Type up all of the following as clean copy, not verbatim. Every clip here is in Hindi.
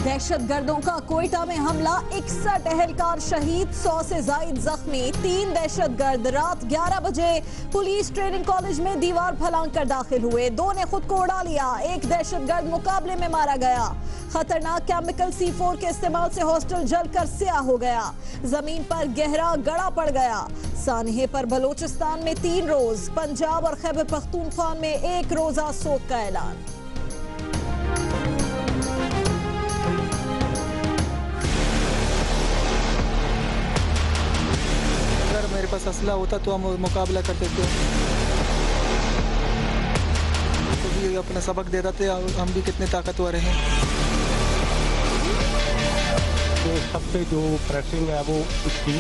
दहशतगर्दों का कोयटा में हमला, 61 एहलकार शहीद, 100 से जायद जख्मी। 3 दहशतगर्द रात 11 बजे पुलिस ट्रेनिंग कॉलेज में दीवार फलांग कर दाखिल हुए। 2 ने खुद को उड़ा लिया। 1 दहशतगर्द मुकाबले में मारा गया। खतरनाक केमिकल C4 के इस्तेमाल से हॉस्टल जलकर स्याह हो गया। जमीन पर गहरा गड़ा पड़ गया। सानहे पर बलोचिस्तान में 3 रोज, पंजाब और खैबर पख्तूनख्वा में 1 रोजा सोग का ऐलान। मेरे पास असला होता तो हम मुकाबला करते थे, तो भी अपना सबक देते थे। हम भी कितने ताकतवर हैं। तो सब पे जो प्रेसिंग है वो उसकी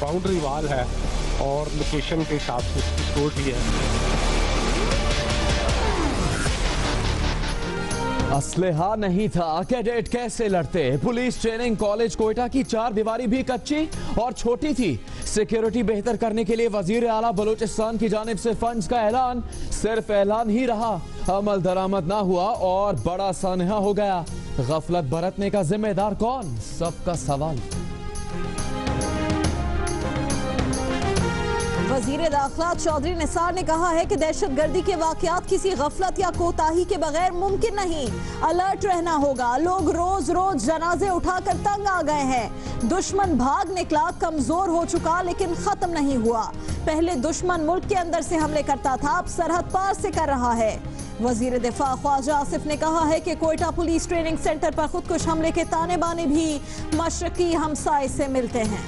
बाउंड्री वाल है और लोकेशन के हिसाब से उसकी सिक्योरिटी है। असलहा नहीं था, कैडेट कैसे लड़ते। पुलिस ट्रेनिंग कॉलेज कोयटा की 4 दीवारी भी कच्ची और छोटी थी। सिक्योरिटी बेहतर करने के लिए वजीर आला बलूचिस्तान की जानिब से फंड्स का ऐलान सिर्फ ऐलान ही रहा, अमल दरामद ना हुआ और बड़ा सानहा हो गया। गफलत बरतने का जिम्मेदार कौन, सबका सवाल। वजीर दाखिला चौधरी निसार ने कहा है कि दहशतगर्दी के वाकयात किसी गफलत या कोताही के बगैर मुमकिन नहीं। अलर्ट रहना होगा। लोग रोज रोज जनाजे उठाकर तंग आ गए हैं। दुश्मन भाग निकला, कमजोर हो चुका, लेकिन खत्म नहीं हुआ। पहले दुश्मन मुल्क के अंदर से हमले करता था, अब सरहद पार से कर रहा है। वजीर दिफा ख्वाजा आसिफ ने कहा है कि कोयटा पुलिस ट्रेनिंग सेंटर पर खुदकुश हमले के ताने बाने भी मशरकी हमसाए से मिलते हैं।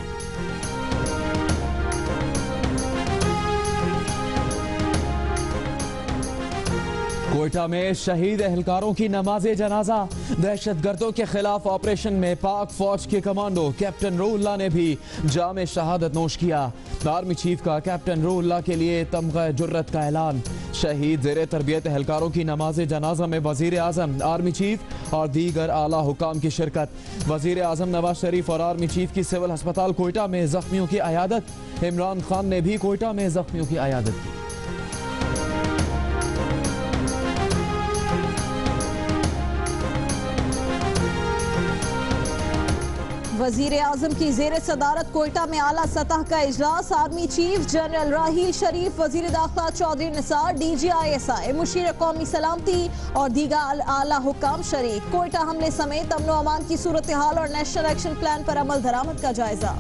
कोयटा में शहीद एहलकारों की नमाज़े जनाजा। दहशतगर्दों के खिलाफ ऑपरेशन में पाक फौज के कमांडो कैप्टन रूहुल्लाह ने भी जाम शहादत नोश किया। आर्मी चीफ का कैप्टन रूहुल्लाह के लिए तमगा जुर्रत का ऐलान। शहीद ज़ेरे तरबियत एहलकारों की नमाज़े जनाजा में वज़ीर आज़म, आर्मी चीफ और दीगर आला हुकाम की शिरकत। वज़ीर आज़म नवाज शरीफ और आर्मी चीफ की सिविल अस्पताल कोयटा में जख्मियों की अयादत। इमरान खान ने भी कोयटा में जख्मियों की अयादत की। वजीर आजम की जेर सदारत कोयटा में आला सतह का इजलास। Army chief general Raheel Sharif, वजीर दाखिला चौधरी निसार, DGI-SI, मुशीर कौमी सलामती और दीगर आला हुकाम शरीक। कोयटा हमले समेत अमन व अमान की सूरत हाल और नेशनल एक्शन प्लान पर अमल दरामद का जायजा।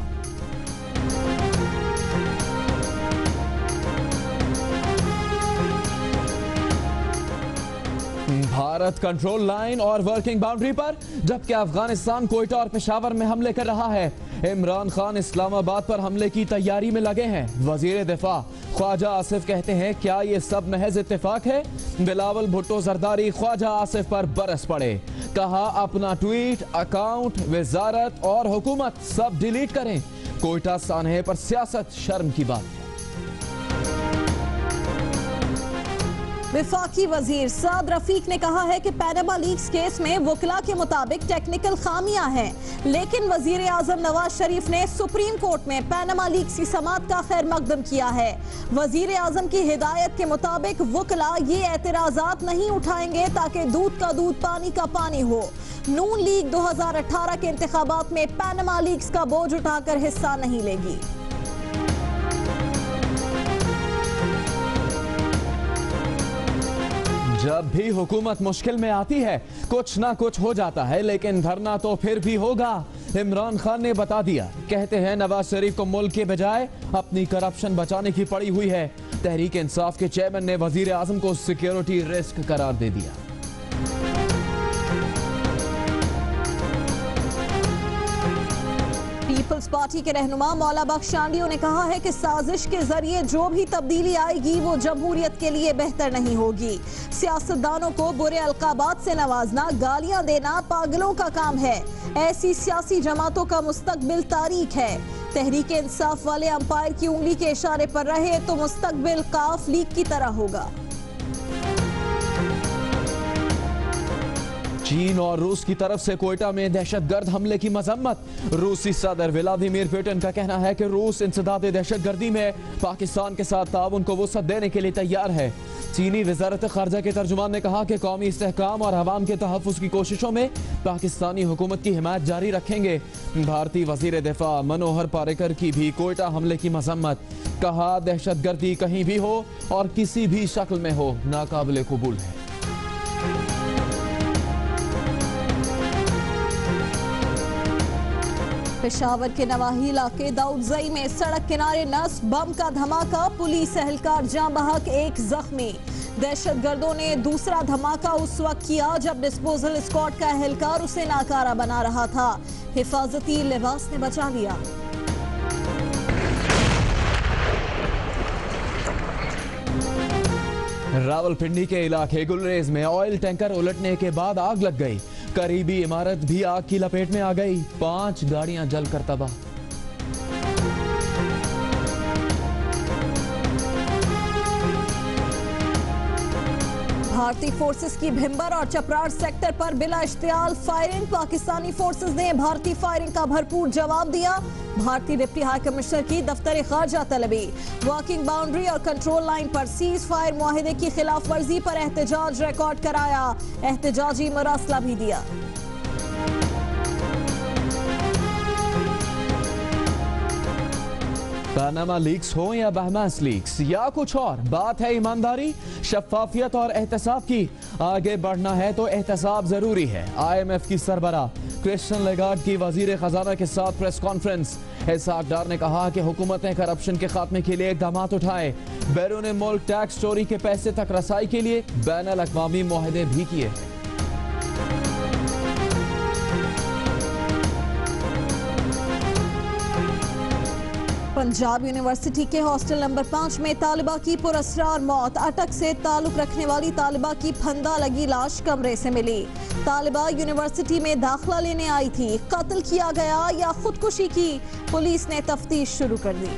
भारत कंट्रोल लाइन और वर्किंग बाउंड्री पर, जबकि अफगानिस्तान कोयटा और पेशावर में हमले कर रहा है। इमरान खान इस्लामाबाद पर हमले की तैयारी में लगे हैं। वजीर दिफा ख्वाजा आसिफ कहते हैं, क्या ये सब महज इत्तेफाक है। बिलावल भुट्टो जरदारी ख्वाजा आसिफ पर बरस पड़े। कहा, अपना ट्वीट, अकाउंट, वजारत और हुकूमत सब डिलीट करें। कोयटा सानहे पर सियासत शर्म की बात है। विफाकी वजीर साद रफीक ने कहा है कि पैनामा लीक्स केस में वकला के मुताबिक टेक्निकल खामियां हैं, लेकिन वजीर आजम नवाज शरीफ ने सुप्रीम कोर्ट में पैनामा लीक्स की समाअत का खैर मकदम किया है। वजीर आजम की हिदायत के मुताबिक वकला ये एतराजात नहीं उठाएंगे ताकि दूध का दूध पानी का पानी हो। नून लीग 2018 के इंतखाबात में पैनामा लीक्स का बोझ उठाकर हिस्सा नहीं लेगी। जब भी हुकूमत मुश्किल में आती है कुछ ना कुछ हो जाता है, लेकिन धरना तो फिर भी होगा। इमरान खान ने बता दिया। कहते हैं, नवाज शरीफ को मुल्क के बजाय अपनी करप्शन बचाने की पड़ी हुई है। तहरीक इंसाफ के चेयरमैन ने वजीर आजम को सिक्योरिटी रिस्क करार दे दिया। पीपल्स पार्टी के रहनुमा मौला बख्श आंडियो ने कहा है कि साजिश के जरिए जो भी तब्दीली आएगी वो जमहूरियत के लिए बेहतर नहीं होगी। सियासतदानों को बुरे अलकाबात से नवाजना, गालियां देना पागलों का काम है। ऐसी सियासी जमातों का मुस्तकबिल तारीख है। तहरीक इंसाफ वाले अंपायर की उंगली के इशारे पर रहे तो मुस्तकबिल काफ लीग की तरह होगा। चीन और रूस की तरफ से कोयटा में दहशतगर्द हमले की मजम्मत। रूसी सदर व्लादिमीर पुतिन का कहना है कि रूस इंसदाद दहशतगर्दी में पाकिस्तान के साथ ताउन को वसअत देने के लिए तैयार है। चीनी वजारत खारजा के तर्जुमान ने कहा कि कौमी इस्तेहकाम और अवाम के तहफ़्फ़ुज़ की कोशिशों में पाकिस्तानी हुकूमत की हिमायत जारी रखेंगे। भारतीय वज़ीर दिफा मनोहर पारिकर की भी कोयटा हमले की मजम्मत। कहा दहशतगर्दी कहीं भी हो और किसी भी शक्ल में हो नाकाबिले कबूल है। पेशावर के नवाही इलाके दाऊदजई में सड़क किनारे नस्ब बम का धमाका, पुलिस एहलकार जाँ बहक, एक जख्मी। दहशतगर्दों ने दूसरा धमाका उस वक्त किया जब डिस्पोजल स्क्वाड का एहलकार उसे नाकारा बना रहा था। हिफाजती लिबास ने बचा लिया। रावलपिंडी के इलाके गुलरेज में ऑयल टैंकर उलटने के बाद आग लग गई। करीबी इमारत भी आग की लपेट में आ गई। 5 गाड़ियां जलकर तबाह। भारतीय फोर्सेस की भिंबर और चपराड़ सेक्टर पर बिला इश्तियाल फायरिंग। पाकिस्तानी फोर्सेस ने भारतीय फायरिंग का भरपूर जवाब दिया। भारतीय डिप्टी हाई कमिश्नर की दफ्तर खारजा तलबी। वर्किंग बाउंड्री और कंट्रोल लाइन पर सीज फायर मुआहिदे की खिलाफ वर्जी पर एहतजाज रिकॉर्ड कराया। एहतजाजी मरासला भी दिया। पनामा लीक्स हो या बहमास लीक्स या कुछ और, बात है ईमानदारी, शफाफियत और एहतसाब की। आगे बढ़ना है तो एहतसाब जरूरी है। IMF की सरबराह क्रिश्चियन लेगार्ड की वजीर खजाना के साथ प्रेस कॉन्फ्रेंस। इसहाक डार ने कहा कि हुकूमत ने करप्शन के खात्मे के लिए इकदाम उठाए। बैरून मुल्क टैक्स चोरी के पैसे तक रसाई के लिए बैनुल अक़वामी मुआहदे भी किए हैं। पंजाब यूनिवर्सिटी के हॉस्टल नंबर 5 में तालिबा की पुरअसरार मौत। अटक से ताल्लुक रखने वाली तालिबा की फंदा लगी लाश कमरे से मिली। तालिबा यूनिवर्सिटी में दाखिला लेने आई थी। कत्ल किया गया या खुदकुशी की, पुलिस ने तफ्तीश शुरू कर दी।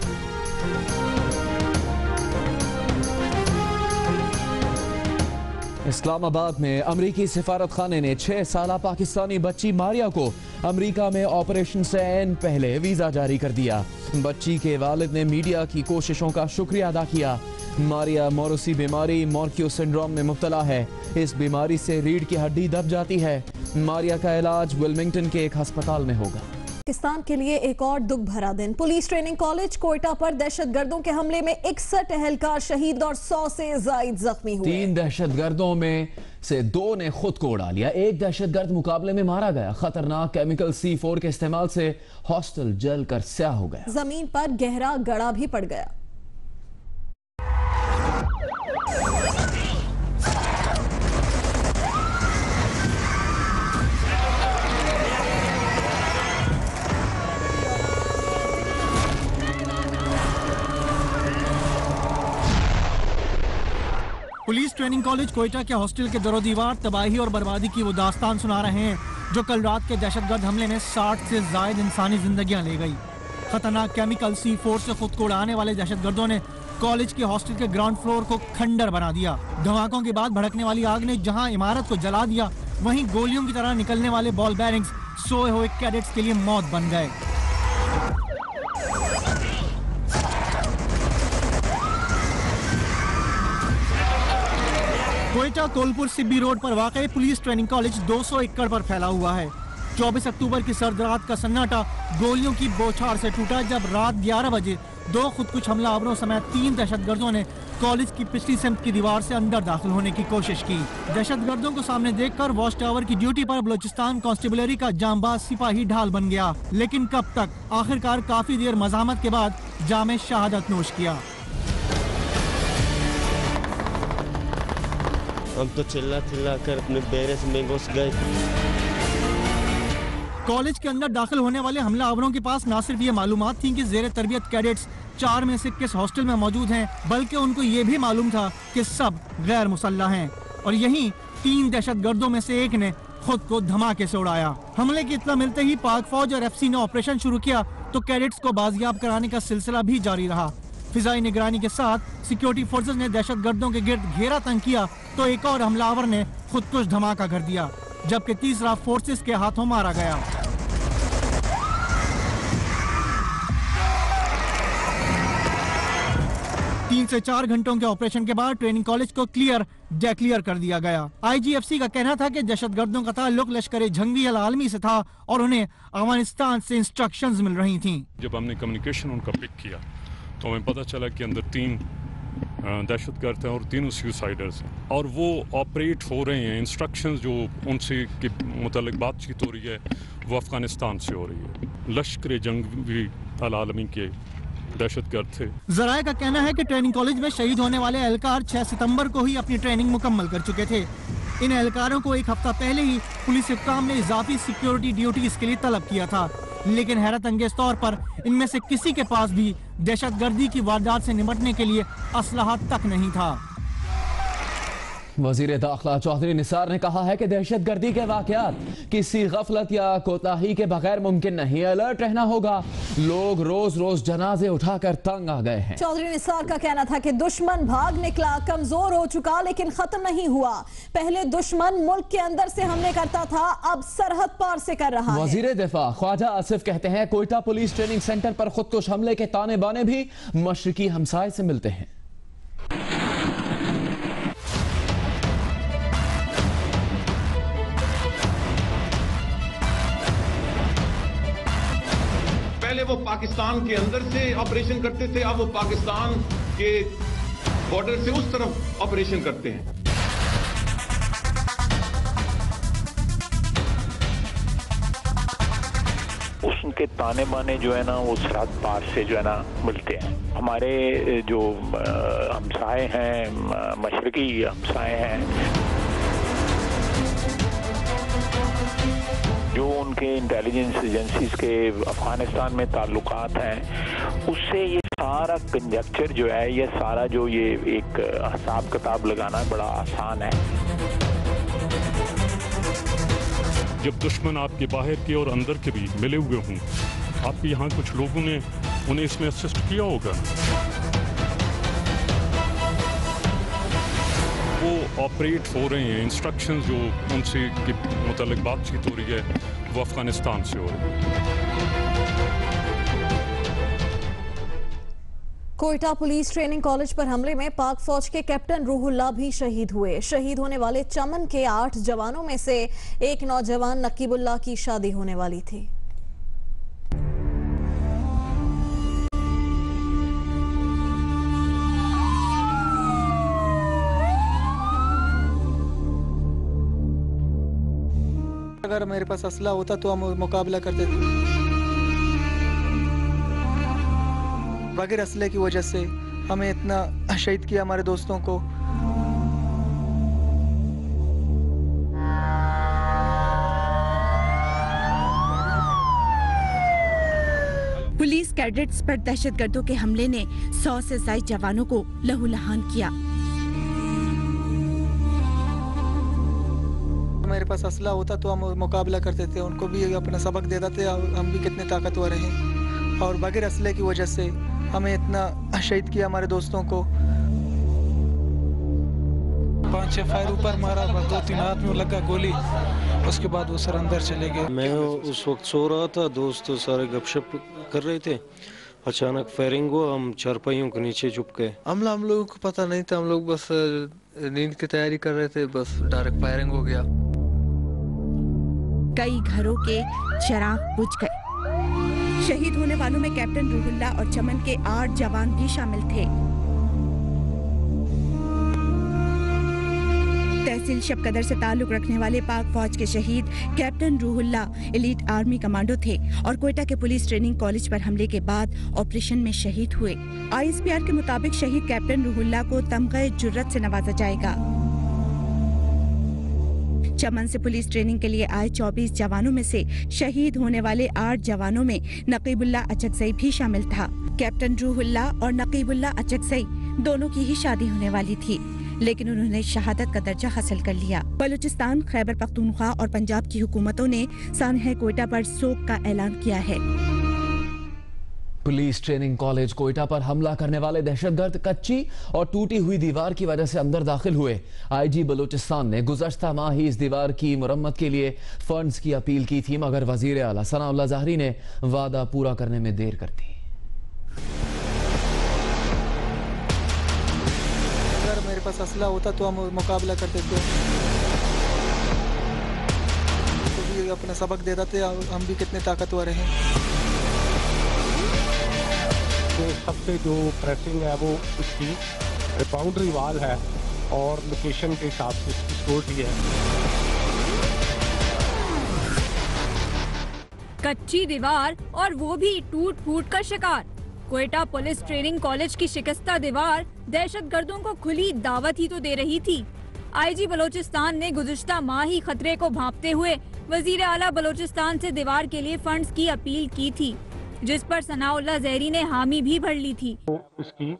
इस्लामाबाद में अमरीकी सिफारत खाने ने 6 साला पाकिस्तानी बच्ची मारिया को अमरीका में ऑपरेशन से ऐन पहले वीजा जारी कर दिया। बच्ची के वालिद ने मीडिया की कोशिशों का शुक्रिया अदा किया। मारिया मोरोसी बीमारी मॉर्क्यू सिंड्रोम में मुब्तला है। इस बीमारी से रीढ़ की हड्डी दब जाती है। मारिया का इलाज विल्मिंगटन के एक अस्पताल में होगा। पाकिस्तान के लिए एक और दुख भरा दिन। पुलिस ट्रेनिंग कॉलेज कोयटा पर दहशतगर्दों के हमले में 61 एहलकार शहीद और 100 से जायद जख्मी हुए। 3 दहशतगर्दों में से 2 ने खुद को उड़ा लिया। एक दहशतगर्द मुकाबले में मारा गया। खतरनाक केमिकल C4 के इस्तेमाल से हॉस्टल जलकर स्याह हो गया। जमीन पर गहरा गड़ा भी पड़ गया। पुलिस ट्रेनिंग कॉलेज कोयटा के हॉस्टल के दरो दीवार तबाही और बर्बादी की वो दास्तान सुना रहे हैं जो कल रात के दहशतगर्द हमले में 60 से जायद इंसानी जिंदगियां ले गई। खतरनाक केमिकल C4 से खुद को उड़ाने वाले दहशतगर्दों ने कॉलेज के हॉस्टल के ग्राउंड फ्लोर को खंडर बना दिया। धमाकों के बाद भड़कने वाली आग ने जहां इमारत को जला दिया, वहीं गोलियों की तरह निकलने वाले बॉल बैरिंग्स सोए हुए कैडेट्स के लिए मौत बन गए। कोयटा कोलपुर सिब्बी रोड पर वाक़ई पुलिस ट्रेनिंग कॉलेज 200 एकड़ पर फैला हुआ है। 24 अक्टूबर की सर्द रात का सन्नाटा गोलियों की बौछार से टूटा जब रात 11 बजे 2 खुदकुश हमलावरों समेत 3 दहशतगर्दों ने कॉलेज की पिछली सिमत की दीवार से अंदर दाखिल होने की कोशिश की। दहशतगर्दों को सामने देखकर वॉच टावर की ड्यूटी पर बलोचिस्तान कांस्टेबलरी का जांबाज सिपाही ढाल बन गया, लेकिन कब तक? आखिरकार काफी देर मज़ाहमत के बाद जामे शहादत नोश किया। हम तो चिल्ला कर अपने बैरस में घुस गए। कॉलेज के अंदर दाखिल होने वाले हमलावरों के पास न सिर्फ ये मालूमात थी कि जेर तरबियत कैडेट्स 4 में से किस हॉस्टल में मौजूद हैं, बल्कि उनको ये भी मालूम था कि सब गैर मुसल्लह हैं। और यहीं 3 दहशतगर्दों में से एक ने खुद को धमाके से उड़ाया। हमले की इत्तला मिलते ही पाक फौज और FC ने ऑपरेशन शुरू किया तो कैडेट्स को बाजियाब कराने का सिलसिला भी जारी रहा। फिजाई निगरानी के साथ सिक्योरिटी फोर्सेस ने दहशतगर्दों के गिर्द घेरा तंग किया तो एक और हमलावर ने खुदकुश धमाका कर दिया। जबकि तीसरा फोर्सेस के हाथों मारा गया। तीन से 4 घंटों के ऑपरेशन के बाद ट्रेनिंग कॉलेज को डिक्लेयर कर दिया गया। IGFC का कहना था कि दहशतगर्दों का ताल्लुक लश्कर जंगी अल आलमी से था और उन्हें अफगानिस्तान से इंस्ट्रक्शंस मिल रही थीं। जब हमने कम्युनिकेशन उनका पिक किया तो हमें पता चला कि अंदर 3 दहशतगर्द हैं और 3 सुसाइडर्स हैं और वो ऑपरेट हो रहे हैं। इंस्ट्रक्शंस जो उनसे के मुतालिक बातचीत हो रही है वो अफगानिस्तान से हो रही है। लश्कर जंगी अल आलमी के दहशतगर्द थे। जराये का कहना है कि ट्रेनिंग कॉलेज में शहीद होने वाले एहलकार 6 सितंबर को ही अपनी ट्रेनिंग मुकम्मल कर चुके थे। इन एहलकारों को एक हफ्ता पहले ही पुलिस हुक्काम ने इजाफी सिक्योरिटी ड्यूटीज के लिए तलब किया था, लेकिन हैरत अंगेज तौर पर इनमें से किसी के पास भी दहशतगर्दी की वारदात से निपटने के लिए असलहा तक नहीं था। वजीर दाखिला चौधरी निसार ने कहा है कि दहशतगर्दी के वाकयात किसी गफलत या कोताही के बगैर मुमकिन नहीं। अलर्ट रहना होगा। लोग रोज रोज जनाजे उठाकर तंग आ गए हैं। चौधरी निसार का कहना था कि दुश्मन भाग निकला, कमजोर हो चुका, लेकिन खत्म नहीं हुआ। पहले दुश्मन मुल्क के अंदर से हमले करता था, अब सरहद पार से कर रहा है। वजीर दिफा ख्वाजा आसिफ कहते हैं कोयटा पुलिस ट्रेनिंग सेंटर पर खुदकुश हमले के ताने बाने भी मशरकी हमसाए से मिलते हैं। पहले वो पाकिस्तान के अंदर से ऑपरेशन करते थे, अब वो पाकिस्तान के बॉर्डर से उस तरफ ऑपरेशन करते हैं। उनके ताने बाने जो है ना वो सरहद पार से जो है ना मिलते हैं। हमारे जो हमसाए हैं, मशरकी हमसाए हैं, जो उनके इंटेलिजेंस एजेंसीज के अफगानिस्तान में ताल्लुकात हैं, उससे ये सारा कंजक्चर जो है, ये सारा जो ये एक हिसाब किताब लगाना बड़ा आसान है। जब दुश्मन आपके बाहर के और अंदर के भी मिले हुए हों, आपके यहाँ कुछ लोगों ने उन्हें इसमें असिस्ट किया होगा। वो ऑपरेट हो रहे हैं। इंस्ट्रक्शंस जो उनसे के मुतालिक बातचीत हो रही है वो अफगानिस्तान से हो रही है। कोयटा पुलिस ट्रेनिंग कॉलेज पर हमले में पाक फौज के कैप्टन रूहुल्लाह भी शहीद हुए। शहीद होने वाले चमन के 8 जवानों में से एक नौजवान नकीबुल्लाह की शादी होने वाली थी। अगर मेरे पास असला होता तो हम मुकाबला करते थे। बगैर असले की वजह से हमें इतना शहीद किया हमारे दोस्तों को। पुलिस कैडेट्स पर दहशतगर्दों के हमले ने 100 से ज्यादा जवानों को लहूलुहान किया। मेरे पास असला होता तो हम मुकाबला करते थे, उनको भी अपना सबक देते थे हम भी कितने ताकतवर हैं। और बगैर असले की वजह से हमें इतना शहीद किया हमारे दोस्तों को। 5-6 फायर ऊपर मारा, 2-3 हाथ में लगा गोली, उसके बाद वो सर अंदर चले गए। मैं उस वक्त सो रहा था, दोस्त सारे गपशप कर रहे थे, अचानक फायरिंग हुआ, हम चारपाइयों के नीचे छुप गए। हम लोगों को पता नहीं था, हम लोग बस नींद की तैयारी कर रहे थे, बस डायरेक्ट फायरिंग हो गया। कई घरों के चिराग बुझ गए। शहीद होने वालों में कैप्टन रूहुल्लाह और चमन के 8 जवान भी शामिल थे। तहसील शबकदर से ताल्लुक रखने वाले पाक फौज के शहीद captain Ruhullah elite army commando थे और कोयटा के पुलिस ट्रेनिंग कॉलेज पर हमले के बाद ऑपरेशन में शहीद हुए। ISPR के मुताबिक शहीद कैप्टन रूहुल्लाह को तमग़े जुर्रत से नवाजा जाएगा। चमन से पुलिस ट्रेनिंग के लिए आए 24 जवानों में से शहीद होने वाले 8 जवानों में नकीबुल्लाह अचकज़ई भी शामिल था। कैप्टन रूहुल्लाह और नकीबुल्लाह अचकज़ई दोनों की ही शादी होने वाली थी, लेकिन उन्होंने शहादत का दर्जा हासिल कर लिया। बलूचिस्तान, खैबर पख्तूनख्वा और पंजाब की हुकूमतों ने सानहे कोयटा पर सोग का ऐलान किया है। पुलिस ट्रेनिंग कॉलेज कोयटा पर हमला करने वाले दहशतगर्द कच्ची और टूटी हुई दीवार की वजह से अंदर दाखिल हुए। आईजी बलूचिस्तान ने गुज़श्ता माह ही इस दीवार की मुरम्मत के लिए फंड्स की अपील की थी, मगर वजीर आला सनाउल्लाह ज़ाहरी ने वादा पूरा करने में देर कर दी। अगर मेरे पास असला होता तो हम मुकाबला करते थे, तो भी अपना सबक दे देते, हम भी कितने ताकतवर हैं। सबसे जो प्रेसिंग है वो उसकी बाउंड्री वाल है और लोकेशन के हिसाब से उसकी सिक्योरिटी है। कच्ची दीवार और वो भी टूट फूट का शिकार। कोयटा पुलिस ट्रेनिंग कॉलेज की शिकस्ता दीवार दहशतगर्दों को खुली दावत ही तो दे रही थी। आईजी बलूचिस्तान ने गुज़िश्ता माह ही खतरे को भांपते हुए वजीर आला बलूचिस्तान से दीवार के लिए फंड्स की अपील की थी, जिस पर सनाउल्लाह ज़हरी ने हामी भी भर ली थी। तो इसकी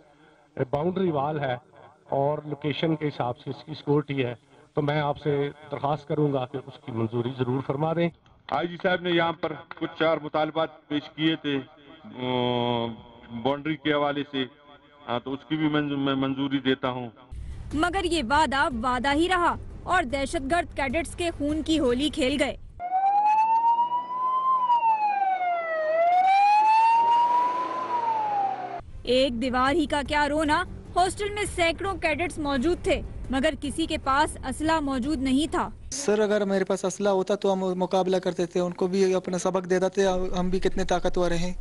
बाउंड्री वाल है और लोकेशन के हिसाब से इसकी सिक्योरिटी है, तो मैं आपसे दरख्वास्त करूंगा कि उसकी मंजूरी जरूर फरमा दें। आईजी साहब ने यहाँ पर कुछ 4 मुतालबात पेश किए थे बाउंड्री के हवाले से, तो उसकी भी मैं मंजूरी देता हूँ, मगर ये वादा ही रहा और दहशतगर्द कैडेट्स के खून की होली खेल गए। एक दीवार ही का क्या रोना, हॉस्टल में सैकड़ों कैडेट्स मौजूद थे, मगर किसी के पास असला मौजूद नहीं था। सर अगर मेरे पास असला होता तो हम मुकाबला करते थे, उनको भी अपना सबक दे देते, हम भी कितने ताकतवर हैं।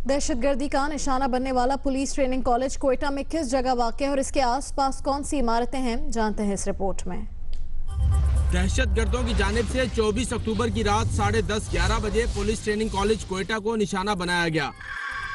दहशतगर्दी का निशाना बनने वाला पुलिस ट्रेनिंग कॉलेज कोयटा में किस जगह वाक़ है और इसके आसपास कौन सी इमारतें हैं, जानते हैं इस रिपोर्ट में। दहशतगर्दों की जानिब से 24 अक्टूबर की रात 10:30-11 बजे पुलिस ट्रेनिंग कॉलेज कोयटा को निशाना बनाया गया।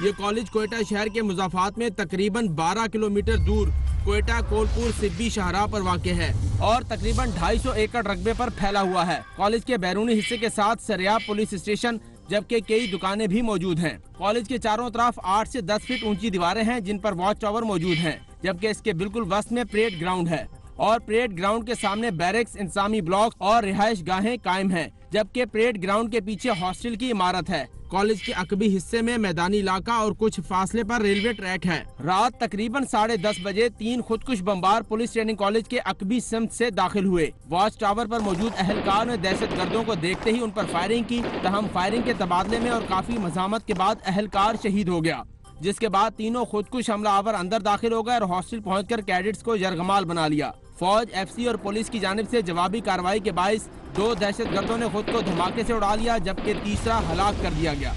ये कॉलेज कोयटा शहर के मुज़ाफ़ात में तकरीबन 12 किलोमीटर दूर कोयटा कोलपुर सिब्बी शाहराह पर वाक़ है और तकरीबन 250 एकड़ रकबे पर फैला हुआ है। कॉलेज के बैरूनी हिस्से के साथ सरियाब पुलिस स्टेशन जबकि कई दुकानें भी मौजूद हैं। कॉलेज के चारों तरफ 8 से 10 फीट ऊंची दीवारें हैं जिन पर वॉच टावर मौजूद हैं, जबकि इसके बिल्कुल वस्त में परेड ग्राउंड है और परेड ग्राउंड के सामने बैरक्स, इंसामी ब्लॉक और रिहाइश गाहें कायम हैं, जबकि परेड ग्राउंड के पीछे हॉस्टल की इमारत है। कॉलेज के अकबी हिस्से में मैदानी इलाका और कुछ फासले पर रेलवे ट्रैक है। रात तकरीबन 10:30 बजे 3 खुदकुश बमबार पुलिस ट्रेनिंग कॉलेज के अकबी सिमत से दाखिल हुए। वॉच टावर पर मौजूद अहलकार ने दहशतगर्दों को देखते ही उन पर फायरिंग की, तहम फायरिंग के तबादले में और काफी मज़ामत के बाद अहलकार शहीद हो गया, जिसके बाद तीनों खुदकुश हमलावर अंदर दाखिल हो गए और हॉस्टल पहुंचकर कैडेट्स को यरगमाल बना लिया। फौज, एफसी और पुलिस की जानिब से जवाबी कार्रवाई के बाइस 2 दहशतगर्दों ने खुद को धमाके से उड़ा लिया, जबकि तीसरा हलाक कर दिया गया।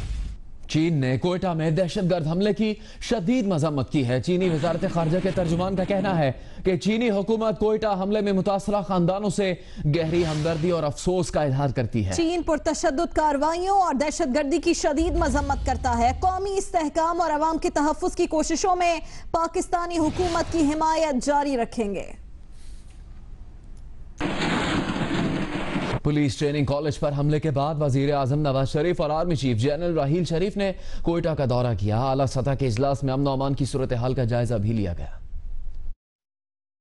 चीन ने कोयटा में दहशतगर्द हमले की शदीद मजम्मत की है। चीनी वजारत खारजा के तर्जुमान का कहना है कि चीनी हुकूमत कोयटा हमले में मुतासरा खानदानों से गहरी हमदर्दी और अफसोस का इजहार करती है। चीन पुरतशद्दुद कार्रवाइयों और दहशतगर्दी की शदीद मजम्मत करता है। कौमी इस्तेहकाम और अवाम के तहफ़्फ़ुज़ की कोशिशों में पाकिस्तानी हुकूमत की हिमायत जारी रखेंगे। पुलिस ट्रेनिंग कॉलेज पर हमले के बाद वजीर आजम नवाज शरीफ और army chief general Raheel Sharif ने कोयटा का दौरा किया। आला सतह के इजलास में अमन और अमान की सूरत हाल का जायजा भी लिया गया।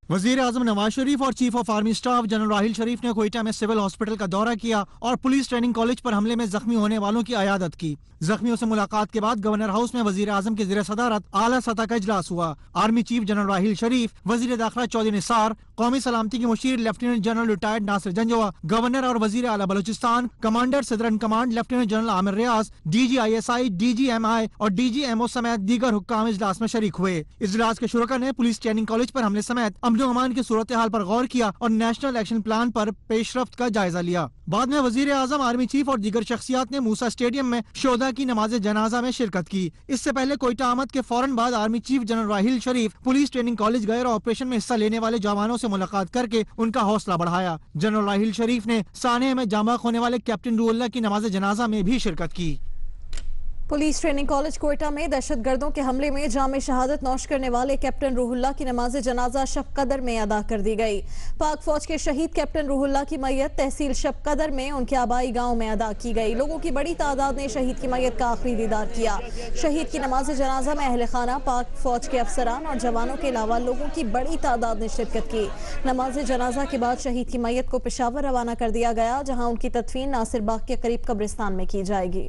वजीर आजम नवाज शरीफ और chief of army staff general Raheel Sharif ने कोयटा में सिविल हॉस्पिटल का दौरा किया और पुलिस ट्रेनिंग कॉलेज पर हमले में जख्मी होने वालों की अयादत की। जख्मियों से मुलाकात के बाद गवर्नर हाउस में वजीर आजम के ज़ेर सदारत आला सतह का इजलास हुआ। Army chief general Raheel Sharif, वजीर दाखिला चौधरी निसार, कौमी सलामती के मुशीर lieutenant general retired Nasir Janjua, governor और वजीर आला Balochistan, commander southern command lieutenant general Aamir Riaz, DG-ISI, DG-MI और DG-MO समेत दीगर हुक्काम इजलास में शरीक हुए। इजलास के शुरका ने पुलिस ट्रेनिंग कॉलेज पर हमले समेत अमन और अमान की सूरत हाल पर गौर किया और नेशनल एक्शन प्लान पर पेशरफ्त का जायजा लिया। बाद में वजीर आजम, आर्मी चीफ और दीगर शख्सियात ने मूसा स्टेडियम में शोहदा की नमाज जनाजा में शिरकत की। इससे पहले कोयटा आमद के फौरन बाद आर्मी चीफ जनरल राहील शरीफ पुलिस ट्रेनिंग कॉलेज गए और ऑपरेशन में हिस्सा लेने वाले जवानों से मुलाकात करके उनका हौसला बढ़ाया। जनरल राहील शरीफ ने सानेह में जामा होने वाले कैप्टन रूहुल्लाह की नमाज जनाजा में भी शिरकत की। पुलिस ट्रेनिंग कॉलेज कोयटा में दहशतगर्दों के हमले में जामे शहादत नौश करने वाले कैप्टन रूहुल्लाह की नमाज जनाजा शब कदर में अदा कर दी गई। पाक फौज के शहीद कैप्टन रूहुल्लाह की मैयत तहसील शब कदर में उनके आबाई गांव में अदा की गई। लोगों की बड़ी तादाद ने शहीद की मैयत का आखिरी दीदार किया। शहीद की नमाज जनाजा में अहले खाना, पाक फौज के अफसरान और जवानों के अलावा लोगों की बड़ी तादाद ने शिरकत की। नमाज जनाजा के बाद शहीद की मैयत को पेशावर रवाना कर दिया गया, जहाँ उनकी तदफीन नासिर बाग के करीब कब्रिस्तान में की जाएगी।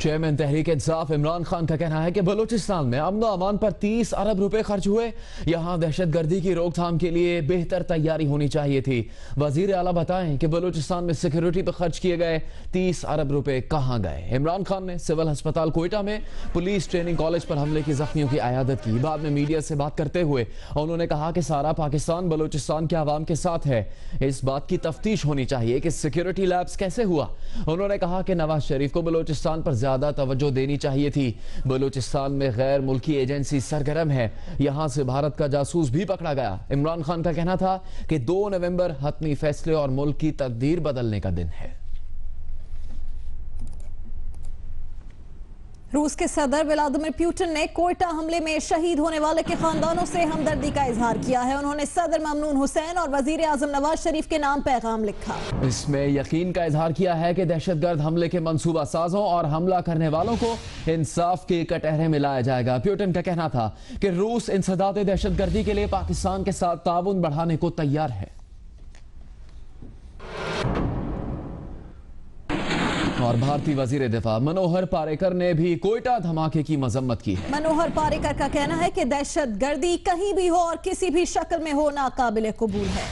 चेयरमैन तहरीक इंसाफ इमरान खान का कहना है कि बलूचिस्तान में अमन अमान पर 30 अरब रुपए खर्च हुए। यहां दहशतगर्दी की रोकथाम के लिए बेहतर तैयारी होनी चाहिए थी। वजीर आला बताएं कि बलूचिस्तान में सिक्योरिटी पर खर्च किए गए 30 अरब रुपए कहां गए। इमरान खान ने सिविल अस्पताल कोयटा में पुलिस ट्रेनिंग कॉलेज पर हमले की जख्मियों की आयादत की। बाद में मीडिया से बात करते हुए उन्होंने कहा कि सारा पाकिस्तान बलूचिस्तान के अवाम के साथ है। इस बात की तफ्तीश होनी चाहिए कि सिक्योरिटी लैब्स कैसे हुआ। उन्होंने कहा कि नवाज शरीफ को बलूचिस्तान पर ज्यादा तवज्जो देनी चाहिए थी। बलूचिस्तान में गैर मुल्की एजेंसी सरगर्म है, यहां से भारत का जासूस भी पकड़ा गया। इमरान खान का कहना था कि 2 नवंबर हतमी फैसले और मुल्क की तकदीर बदलने का दिन है। रूस के सदर व्लादिमीर पुतिन ने कोयटा हमले में शहीद होने वाले के खानदानों से हमदर्दी का इजहार किया है। उन्होंने सदर ममनून हुसैन और वजीर आजम नवाज शरीफ के नाम पैगाम लिखा। इसमें यकीन का इजहार किया है कि दहशतगर्द हमले के मंसूबा साजों और हमला करने वालों को इंसाफ के कटहरे में लाया जाएगा। पुतिन का कहना था कि रूस इंसदाद दहशतगर्दी के लिए पाकिस्तान के साथ ताउन बढ़ाने को तैयार है। और भारतीय वजीर दिफा मनोहर पारेकर ने भी कोयटा धमाके की मजम्मत की है। मनोहर पारेकर का कहना है कि दहशतगर्दी कहीं भी हो और किसी भी शक्ल में हो नाकाबिल कबूल है।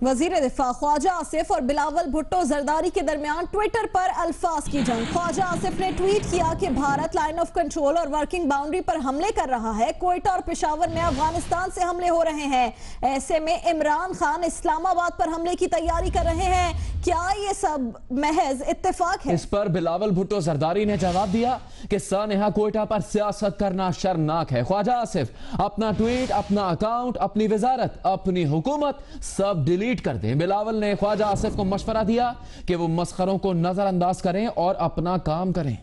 वजीर दिफा ख्वाजा आसिफ और बिलावल भुट्टो जरदारी के दरमियान ट्विटर पर अल्फाज की जंग। ख्वाजा आसिफ ने ट्वीट किया कि भारत लाइन ऑफ कंट्रोल और वर्किंग बाउंड्री पर हमले कर रहा है। कोयटा और पेशावर में अफगानिस्तान से हमले हो रहे हैं। ऐसे में इमरान खान इस्लामाबाद पर हमले की तैयारी कर रहे हैं। क्या ये सब महज इत्तेफाक है? इस पर बिलावल भुट्टो जरदारी ने जवाब दिया कि सानेहा कोयटा पर सियासत करना शर्मनाक है। ख्वाजा आसिफ अपना ट्वीट, अपना अकाउंट, अपनी वजारत, अपनी हुकूमत सब डिलीट कर दें। बिलावल ने ख्वाजा आसिफ को मशवरा दिया कि वो मस्खरों को नजरअंदाज करें और अपना काम करें।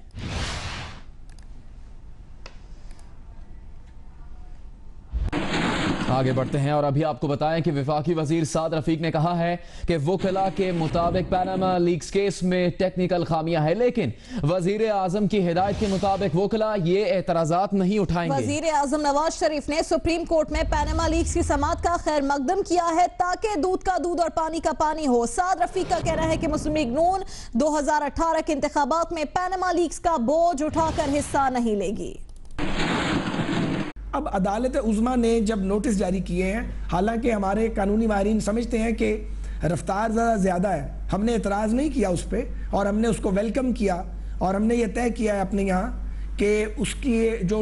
आगे बढ़ते हैं और अभी आपको बताएं कि वफाकी वजीर साद रफीक ने कहा है कि वकला के मुताबिक पैनामा लीक्स केस में टेक्निकल खामियां हैं, लेकिन वजीर आजम की हिदायत के मुताबिक वकला ये एतराजात नहीं उठाएंगे। वजीर आजम नवाज शरीफ ने सुप्रीम कोर्ट में पैनामा लीक्स की समाअत का खैर मकदम किया है ताकि दूध का दूध और पानी का पानी हो। साद रफीक का कहना है कि मुस्लिम लीग नून 2018 के इंतखाबात में पैनामा लीक्स का बोझ उठाकर हिस्सा नहीं लेगी। अब अदालत उज़्मा ने जब नोटिस जारी किए हैं, हालांकि हमारे कानूनी माहिरीन समझते हैं कि रफ्तार ज़्यादा है, हमने एतराज़ नहीं किया उस पर और हमने उसको वेलकम किया और हमने ये तय किया है अपने यहाँ कि उसकी जो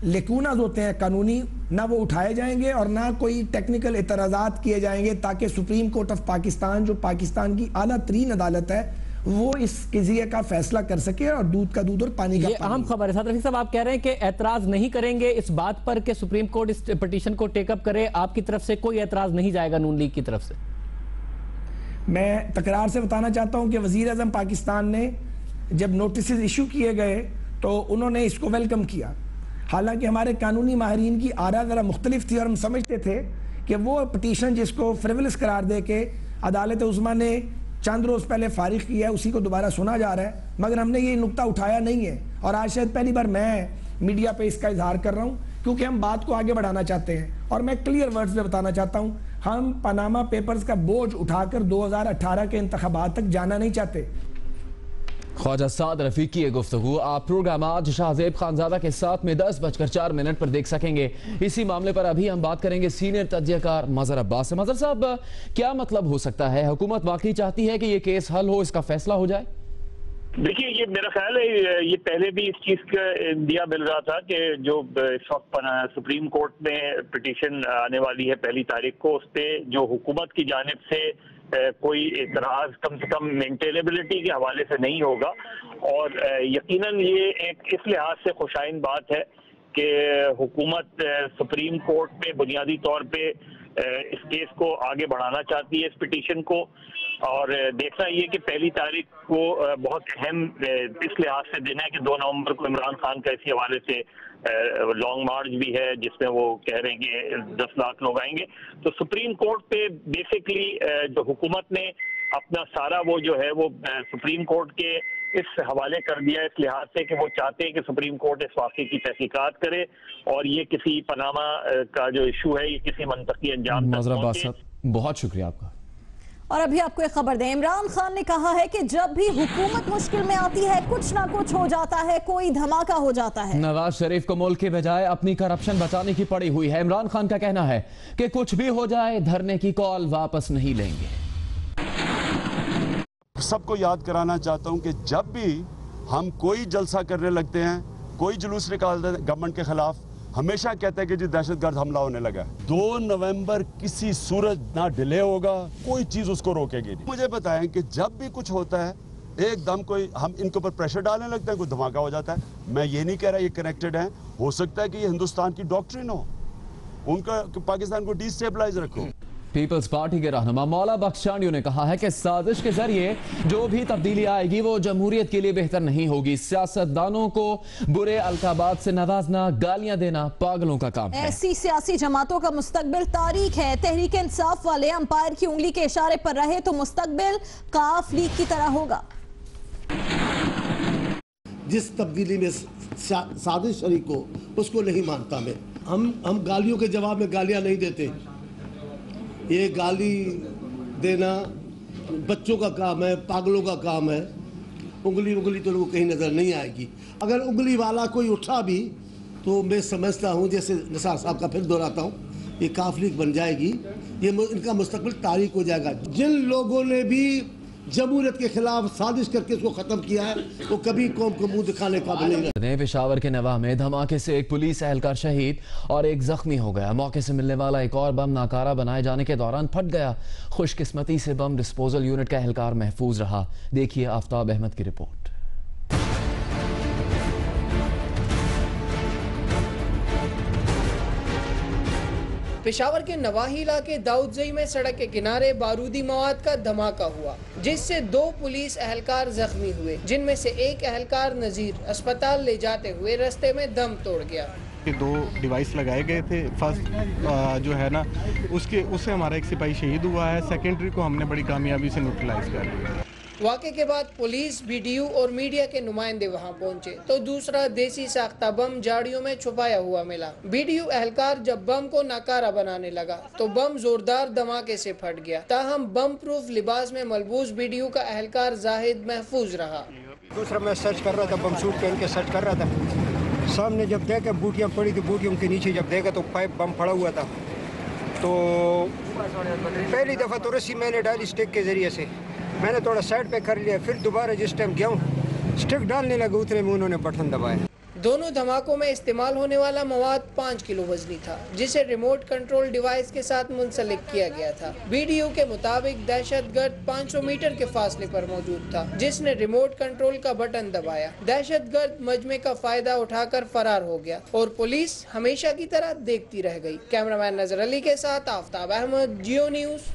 लेकूनाज होते हैं कानूनी, ना वो उठाए जाएंगे और ना कोई टेक्निकल एतराज़ात किए जाएंगे, ताकि सुप्रीम कोर्ट ऑफ पाकिस्तान जो पाकिस्तान की आला तरीन अदालत है वो इस किज़िये का फैसला कर सके और दूध का दूध और पानी का पानी। अहम खबर है। साद रफीक साहब, आप कह रहे हैं कि एतराज नहीं करेंगे इस बात पर कि सुप्रीम कोर्ट इस पिटीशन को टेकअप करे, आपकी तरफ से कोई एतराज नहीं जाएगा नून लीग की तरफ से? मैं तकरार से बताना चाहता हूं कि वजीर आज़म पाकिस्तान ने जब नोटिस इशू किए गए तो उन्होंने इसको वेलकम किया। हालांकि हमारे कानूनी माहिरीन की आरा ज़रा मुख्तलिफ थी और हम समझते थे कि वो पिटीशन जिसको फ्रिवलस करार दे के अदालत उज़्मा ने चंद रोज़ पहले फारिग किया है उसी को दोबारा सुना जा रहा है, मगर हमने ये नुक्ता उठाया नहीं है और आज शायद पहली बार मैं मीडिया पे इसका इजहार कर रहा हूँ, क्योंकि हम बात को आगे बढ़ाना चाहते हैं। और मैं क्लियर वर्ड्स में बताना चाहता हूँ, हम पनामा पेपर्स का बोझ उठाकर 2018 के इंतखाबात तक जाना नहीं चाहते। ख्वाजा साद रफीक की गुफ्तगू आप प्रोग्राम आज शाहजेब खानजादा के साथ में 10:04 पर देख सकेंगे। इसी मामले पर अभी हम बात करेंगे सीनियर तज्जियाकार मजहर अब्बास से। मजहर साहब, क्या मतलब हो सकता है? हुकूमत वाकई चाहती है कि ये केस हल हो, इसका फैसला हो जाए? देखिए, ये मेरा ख्याल है ये पहले भी इस चीज का इंदिया मिल रहा था कि जो इस वक्त सुप्रीम कोर्ट में पिटीशन आने वाली है 1 तारीख को, उस पर जो हुकूमत की जानिब से कोई एतराज कम से कम मेंटेनेबिलिटी के हवाले से नहीं होगा। और यकीनन ये एक इस लिहाज से खुशाइन बात है कि हुकूमत सुप्रीम कोर्ट में बुनियादी तौर पे इस केस को आगे बढ़ाना चाहती है, इस पिटीशन को। और देखना ये कि 1 तारीख को बहुत अहम इस लिहाज से दिन है कि 2 नवंबर को इमरान खान का इसी हवाले से लॉन्ग मार्च भी है जिसमें वो कह रहे हैं कि 10 लाख लोग आएंगे। तो सुप्रीम कोर्ट पे बेसिकली जो हुकूमत ने अपना सारा वो जो है वो सुप्रीम कोर्ट के इस हवाले कर दिया इस लिहाज से कि वो चाहते हैं कि सुप्रीम कोर्ट इस वाक़े की तहकीकात करे और ये किसी पनामा का जो इशू है ये किसी मंतकी अंजाम तक पहुंचे। बहुत शुक्रिया आपका। और अभी आपको एक खबर दें, इमरान खान ने कहा है कि जब भी हुकूमत मुश्किल में आती है कुछ ना कुछ हो जाता है, कोई धमाका हो जाता है। नवाज शरीफ को मुल्क के बजाय अपनी करप्शन बचाने की पड़ी हुई है। इमरान खान का कहना है कि कुछ भी हो जाए धरने की कॉल वापस नहीं लेंगे। सबको याद कराना चाहता हूं कि जब भी हम कोई जलसा करने लगते हैं, कोई जुलूस निकालते हैं गवर्नमेंट के खिलाफ, हमेशा कहते हैं कि जी दहशतगर्द हमला होने लगा है। 2 नवंबर किसी सूरज ना डिले होगा, कोई चीज उसको रोकेगी नहीं। मुझे बताएं कि जब भी कुछ होता है एकदम कोई हम इनके ऊपर प्रेशर डालने लगते हैं, कोई धमाका हो जाता है। मैं ये नहीं कह रहा ये कनेक्टेड है, हो सकता है कि ये हिंदुस्तान की डॉक्ट्रिन हो, उनका पाकिस्तान को डिस्टेबलाइज रखो। पीपल्स पार्टी के रहनुमा मौला बख्शांडियों ने कहा है कि साजिश के जरिए जो भी तब्दीली आएगी वो जमहूरियत के लिए बेहतर नहीं होगी। सियासतदानों को बुरे अलकाबात से नवाजना, गालियां देना पागलों का काम है। ऐसी सियासी जमातों का मुस्तकबिल तारीख है। तहरीक इंसाफ वाले अंपायर की उंगली के इशारे पर रहे तो मुस्तकबिल काफ लीग की तरह होगा। जिस तब्दीली में साजिश शरीक हो उसको नहीं मानता मैं। हम गालियों के जवाब में गालियां नहीं देते। ये गाली देना बच्चों का काम है, पागलों का काम है। उंगली तो लोगों को कहीं नजर नहीं आएगी। अगर उंगली वाला कोई उठा भी तो मैं समझता हूँ, जैसे निसार साहब का फिर दोहराता हूँ, ये काफ लीग बन जाएगी, ये इनका मुस्तकबिल तारीख हो जाएगा। जिन लोगों ने भी जमहूरियत के खिलाफ साजिश करके इसको खत्म किया है वो कभी कौम को मुंह दिखाने का भी नहीं है। पेशावर के नवाह में धमाके से एक पुलिस एहलकार शहीद और एक जख्मी हो गया। मौके से मिलने वाला एक और बम नाकारा बनाए जाने के दौरान फट गया। खुशकिस्मती से बम डिस्पोजल यूनिट का एहलकार महफूज रहा। देखिए आफ्ताब अहमद की रिपोर्ट। पेशावर के नवाही इलाके दाऊदजई में सड़क के किनारे बारूदी मवाद का धमाका हुआ, जिससे 2 पुलिस एहलकार जख्मी हुए, जिनमें से एक एहलकार नजीर अस्पताल ले जाते हुए रास्ते में दम तोड़ गया। 2 डिवाइस लगाए गए थे। फर्स्ट जो है ना उससे हमारा एक सिपाही शहीद हुआ है। सेकेंडरी को हमने बड़ी कामयाबी से न्यूट्रलाइज कर लिया। वाक़े के बाद पुलिस, बीडीयू और मीडिया के नुमाइंदे वहां पहुंचे तो दूसरा देसी साख्ता बम झाड़ियों में छुपाया हुआ मिला। बीडीयू एहलकार जब बम को नाकारा बनाने लगा तो बम जोरदार धमाके से फट गया। ताहम बम प्रूफ लिबास में मलबूस बीडीयू का एहलकार जाहिद महफूज रहा। दूसरा मैं सर्च कर रहा था, बम सूट पहन के सर्च कर रहा था। सामने जब देखा बूटियाँ पड़ी थी, बूटियों के नीचे जब देखा तो पाइप बम पड़ा हुआ था। तो पहली दफ़ा तो रस्सी मैंने डाली स्टिक के ज़रिए से, मैंने थोड़ा साइड पे कर लिया। फिर दोबारा जिस टाइम गया हूँ स्टिक डालने लगा, उतने में उन्होंने बटन दबाया। दोनों धमाकों में इस्तेमाल होने वाला मवाद 5 किलो वजनी था, जिसे रिमोट कंट्रोल डिवाइस के साथ मुंसलिक किया गया था। बीडीयू के मुताबिक दहशतगर्द 500 मीटर के फासले पर मौजूद था, जिसने रिमोट कंट्रोल का बटन दबाया। दहशतगर्द मजमे का फायदा उठाकर फरार हो गया और पुलिस हमेशा की तरह देखती रह गई। कैमरामैन नजर अली के साथ आफ्ताब अहमद, जियो न्यूज।